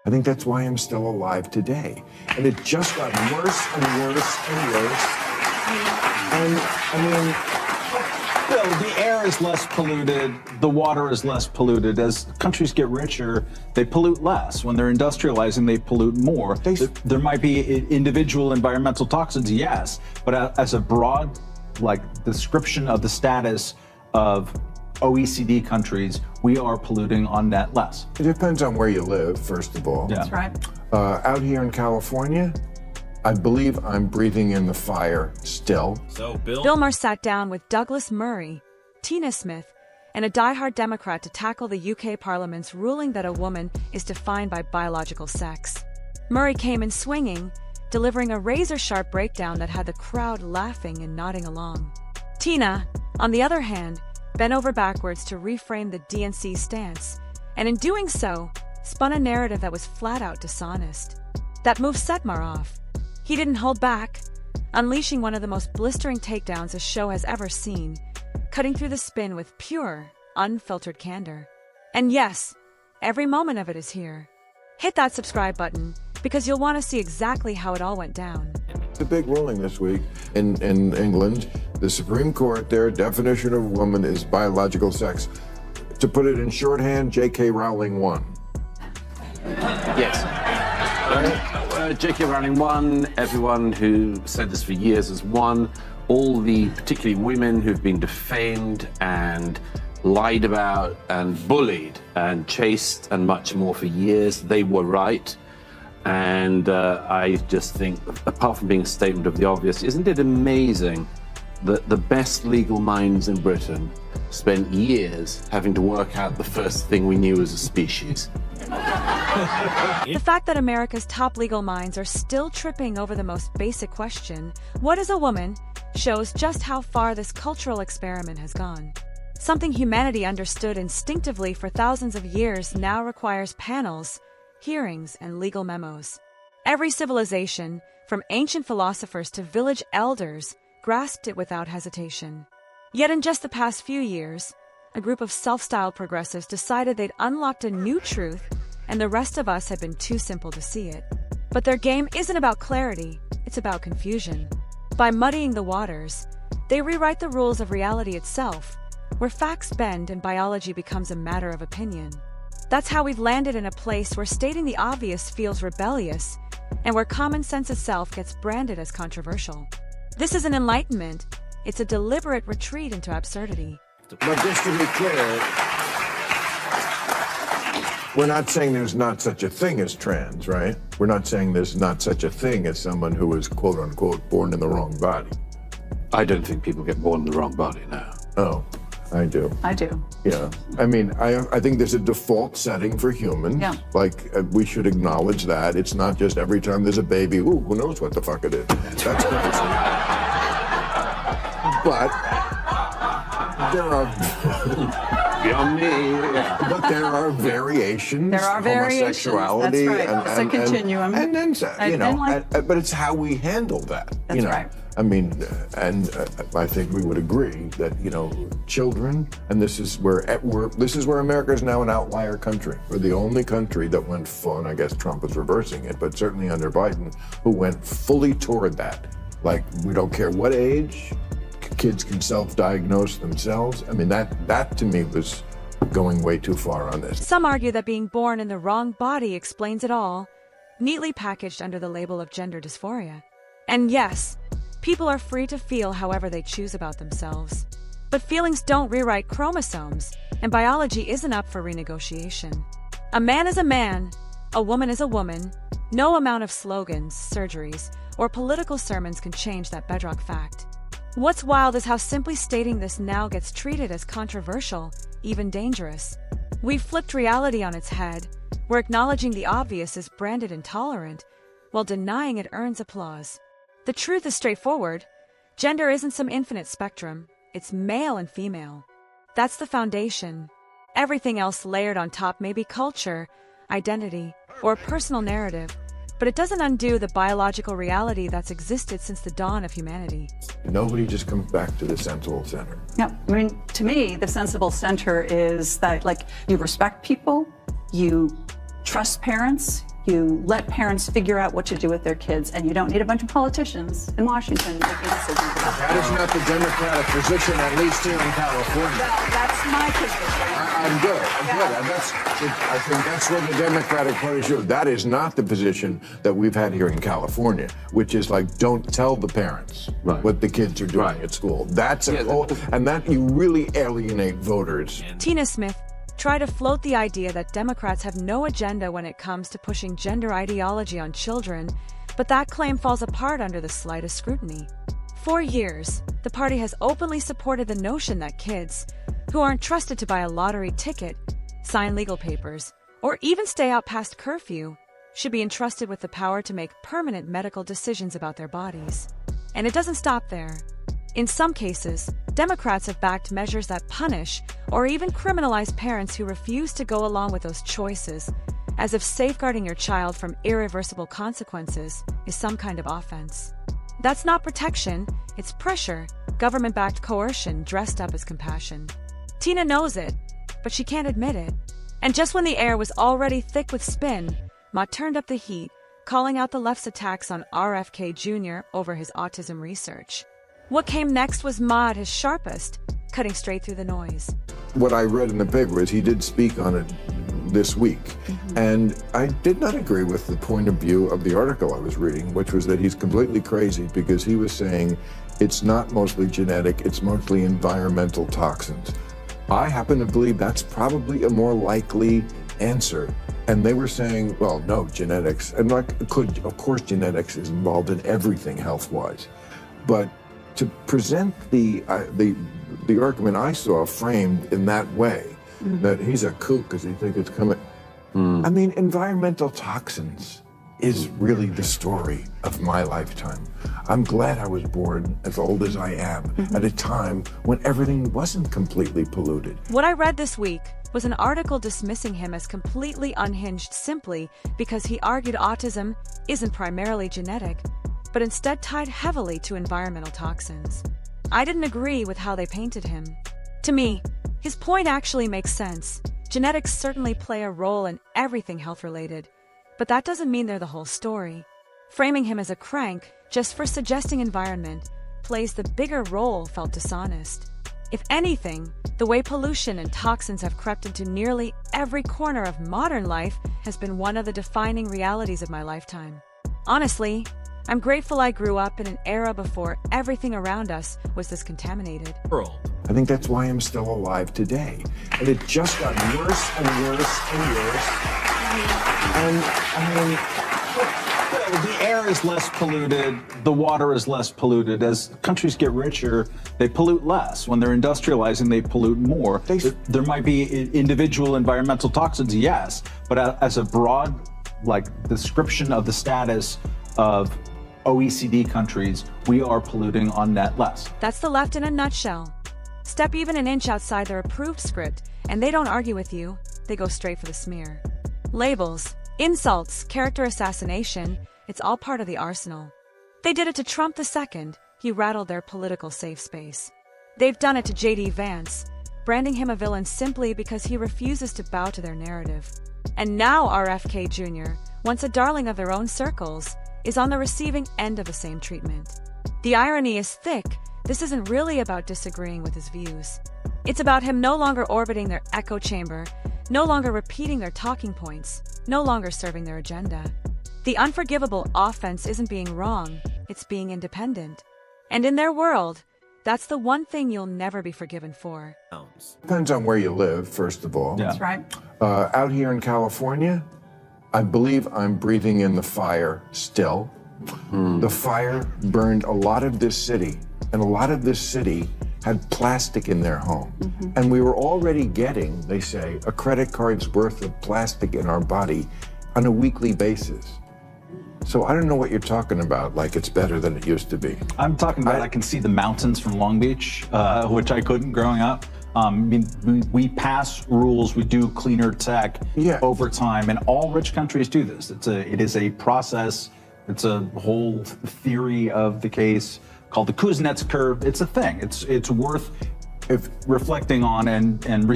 I think that's why I'm still alive today. And it just got worse and worse and worse. And I mean, Bill, the air is less polluted, the water is less polluted. As countries get richer, they pollute less. When they're industrializing, they pollute more. There might be individual environmental toxins, yes, but as a broad description of the status of OECD countries, we are polluting on net less. It depends on where you live, first of all. Yeah. That's right. Out here in California, I believe I'm breathing in the fire still. So, Bill? Bill Maher sat down with Douglas Murray, Tina Smith, and a diehard Democrat to tackle the UK Parliament's ruling that a woman is defined by biological sex. Murray came in swinging, delivering a razor-sharp breakdown that had the crowd laughing and nodding along. Tina, on the other hand, bent over backwards to reframe the DNC stance, and in doing so, spun a narrative that was flat-out dishonest. That move set Maher off. He didn't hold back, unleashing one of the most blistering takedowns a show has ever seen, cutting through the spin with pure, unfiltered candor. And yes, every moment of it is here. Hit that subscribe button, because you'll want to see exactly how it all went down. The big ruling this week in England, the Supreme Court, their definition of woman is biological sex. To put it in shorthand, J.K. Rowling won. Yes. J.K. Rowling won. Everyone who said this for years has won. All the, particularly women who've been defamed and lied about and bullied and chased and much more for years, they were right. And I just think, apart from being a statement of the obvious, isn't it amazing that the best legal minds in Britain spent years having to work out the first thing we knew as a species? The fact that America's top legal minds are still tripping over the most basic question, what is a woman, shows just how far this cultural experiment has gone. Something humanity understood instinctively for thousands of years now requires panels, hearings, and legal memos. Every civilization, from ancient philosophers to village elders, grasped it without hesitation. Yet in just the past few years, a group of self-styled progressives decided they'd unlocked a new truth, and the rest of us had been too simple to see it. But their game isn't about clarity, it's about confusion. By muddying the waters, they rewrite the rules of reality itself, where facts bend and biology becomes a matter of opinion. That's how we've landed in a place where stating the obvious feels rebellious, and where common sense itself gets branded as controversial. This isn't enlightenment, it's a deliberate retreat into absurdity. But just to be clear, we're not saying there's not such a thing as trans, right? We're not saying there's not such a thing as someone who is, quote unquote, born in the wrong body. I don't think people get born in the wrong body now. Oh, I do. I do. Yeah. I mean, I think there's a default setting for humans. Yeah. We should acknowledge that. It's not just every time there's a baby, ooh, who knows what the fuck it is. That's crazy. But there are... Beyond me. But there are variations. There are variations. Homosexuality. That's right. It's a continuum. And then, but it's how we handle that. That's right. I mean, and I think we would agree that, children, and this is where America is now an outlier country. We're the only country that went full, and I guess Trump is reversing it, but certainly under Biden, who went fully toward that. Like, we don't care what age, kids can self-diagnose themselves. I mean, that to me was going way too far on this. Some argue that being born in the wrong body explains it all, neatly packaged under the label of gender dysphoria. And yes, people are free to feel however they choose about themselves. But feelings don't rewrite chromosomes, and biology isn't up for renegotiation. A man is a man, a woman is a woman. No amount of slogans, surgeries, or political sermons can change that bedrock fact. What's wild is how simply stating this now gets treated as controversial, even dangerous. We've flipped reality on its head, where acknowledging the obvious is branded intolerant, while denying it earns applause. The truth is straightforward. Gender isn't some infinite spectrum, it's male and female. That's the foundation. Everything else layered on top may be culture, identity, or a personal narrative, but it doesn't undo the biological reality that's existed since the dawn of humanity. Nobody just comes back to the sensible center. Yeah, I mean, to me, the sensible center is that, you respect people, you trust parents, You let parents figure out what to do with their kids, and you don't need a bunch of politicians in Washington making decisions about That is not the Democratic position, at least here in California. Well, that's my position. I'm good. And I think that's what the Democratic Party should. That is not the position that we've had here in California, which is like, don't tell the parents what the kids are doing at school. That's and that you really alienate voters. Tina Smith tried to float the idea that Democrats have no agenda when it comes to pushing gender ideology on children, but that claim falls apart under the slightest scrutiny. For years, the party has openly supported the notion that kids, who aren't trusted to buy a lottery ticket, sign legal papers, or even stay out past curfew, should be entrusted with the power to make permanent medical decisions about their bodies. And it doesn't stop there. In some cases, Democrats have backed measures that punish or even criminalize parents who refuse to go along with those choices, as if safeguarding your child from irreversible consequences is some kind of offense. That's not protection, it's pressure, government-backed coercion dressed up as compassion. Tina knows it, but she can't admit it. And just when the air was already thick with spin, Ma turned up the heat, calling out the left's attacks on RFK Jr. over his autism research. What came next was Ma at his sharpest, cutting straight through the noise. What I read in the paper is he did speak on it this week. And I did not agree with the point of view of the article I was reading, which was that he's completely crazy because he was saying it's not mostly genetic, it's mostly environmental toxins. I happen to believe that's probably a more likely answer. And they were saying, well, no, genetics, and of course genetics is involved in everything health-wise. But to present the argument I saw framed in that way, that he's a kook because he thinks it's coming. I mean, environmental toxins is really the story of my lifetime. I'm glad I was born as old as I am at a time when everything wasn't completely polluted. What I read this week was an article dismissing him as completely unhinged simply because he argued autism isn't primarily genetic, but instead tied heavily to environmental toxins. I didn't agree with how they painted him. To me, his point actually makes sense. Genetics certainly play a role in everything health-related, but that doesn't mean they're the whole story. Framing him as a crank just for suggesting environment plays the bigger role felt dishonest. If anything, the way pollution and toxins have crept into nearly every corner of modern life has been one of the defining realities of my lifetime. Honestly, I'm grateful I grew up in an era before everything around us was this contaminated. I think that's why I'm still alive today. And it just got worse and worse and worse. And I mean, the air is less polluted, the water is less polluted. As countries get richer, they pollute less. When they're industrializing, they pollute more. There might be individual environmental toxins, yes, but as a broad description of the status of OECD countries, we are polluting on net less. That's the left in a nutshell. Step even an inch outside their approved script, and they don't argue with you, they go straight for the smear. Labels, insults, character assassination, it's all part of the arsenal. They did it to Trump II, he rattled their political safe space. They've done it to J.D. Vance, branding him a villain simply because he refuses to bow to their narrative. And now RFK Jr., once a darling of their own circles, is on the receiving end of the same treatment. The irony is thick. This isn't really about disagreeing with his views. It's about him no longer orbiting their echo chamber, no longer repeating their talking points, no longer serving their agenda. The unforgivable offense isn't being wrong, it's being independent. And in their world, that's the one thing you'll never be forgiven for. depends on where you live, first of all. That's right. Out here in California, I believe I'm breathing in the fire still. The fire burned a lot of this city, and a lot of this city had plastic in their home. And we were already getting, they say, a credit card's worth of plastic in our body on a weekly basis. So I don't know what you're talking about, like it's better than it used to be. I'm talking about I can see the mountains from Long Beach, which I couldn't growing up. I mean, we pass rules, we do cleaner tech over time, and all rich countries do this. It is a process. It's a whole theory of the case called the Kuznets curve. It's a thing. It's worth reflecting on and